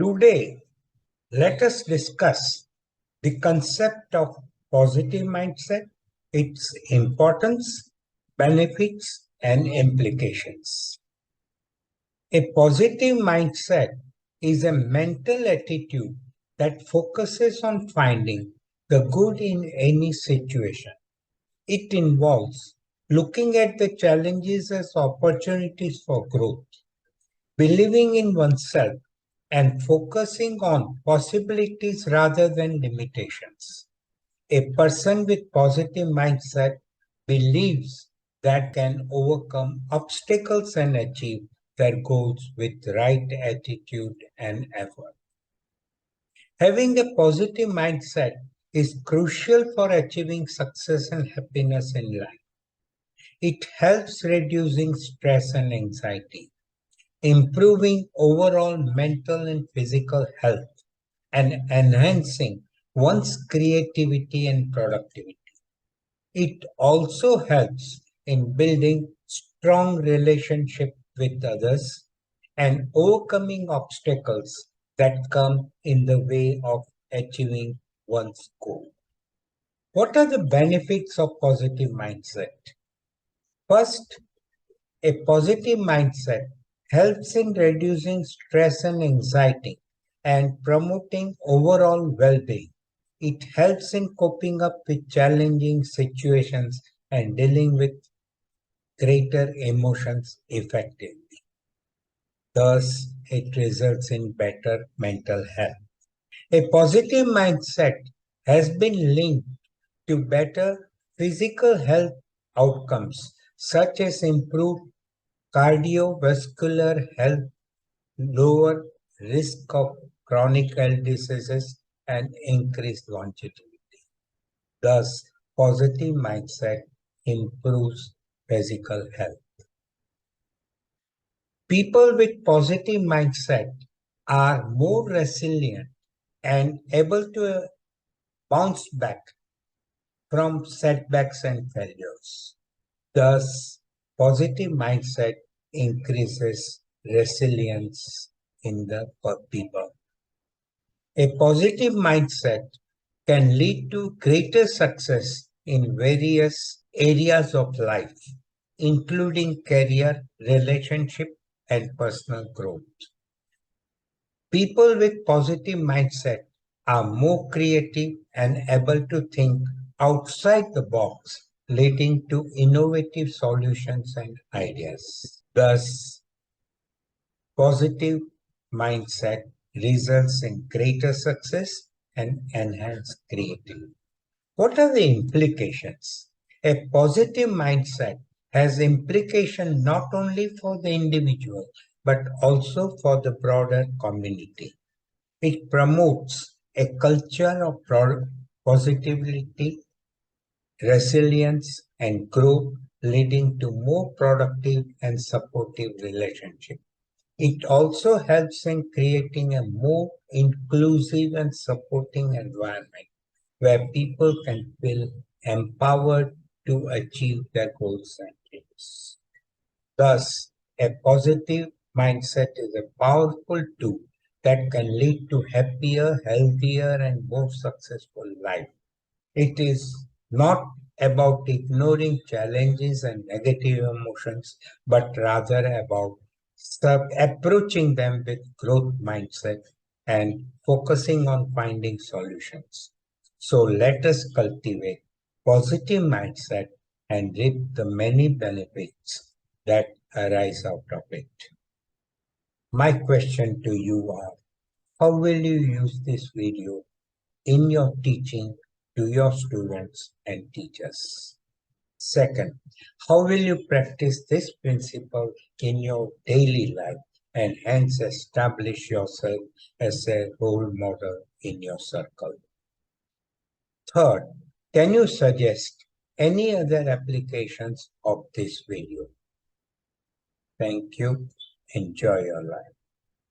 Today, let us discuss the concept of positive mindset, its importance, benefits, and implications. A positive mindset is a mental attitude that focuses on finding the good in any situation. It involves looking at the challenges as opportunities for growth, believing in oneself, and focusing on possibilities rather than limitations. A person with positive mindset believes that can overcome obstacles and achieve their goals with right attitude and effort. Having a positive mindset is crucial for achieving success and happiness in life. It helps reducing stress and anxiety, improving overall mental and physical health, and enhancing one's creativity and productivity. It also helps in building strong relationships with others and overcoming obstacles that come in the way of achieving one's goal. What are the benefits of positive mindset? First, a positive mindset helps in reducing stress and anxiety and promoting overall well-being. It helps in coping up with challenging situations and dealing with greater emotions effectively. Thus, it results in better mental health. A positive mindset has been linked to better physical health outcomes, such as improved cardiovascular health, lower risk of chronic health diseases, and increased longevity. Thus, positive mindset improves physical health. People with positive mindset are more resilient and able to bounce back from setbacks and failures. Thus, positive mindset increases resilience in the people. A positive mindset can lead to greater success in various areas of life, including career, relationship, and personal growth. People with positive mindset are more creative and able to think outside the box, leading to innovative solutions and ideas. Thus, positive mindset results in greater success and enhanced creativity. What are the implications? A positive mindset has implication not only for the individual but also for the broader community. It promotes a culture of positivity, resilience, and growth, leading to more productive and supportive relationships. It also helps in creating a more inclusive and supporting environment where people can feel empowered to achieve their goals and dreams. Thus, a positive mindset is a powerful tool that can lead to happier, healthier, and more successful life. It is not about ignoring challenges and negative emotions, but rather about approaching them with growth mindset and focusing on finding solutions. So let us cultivate positive mindset and reap the many benefits that arise out of it. My question to you are, how will you use this video in your teaching to your students and teachers? Second, how will you practice this principle in your daily life and hence establish yourself as a role model in your circle? Third, can you suggest any other applications of this video? Thank you. Enjoy your life.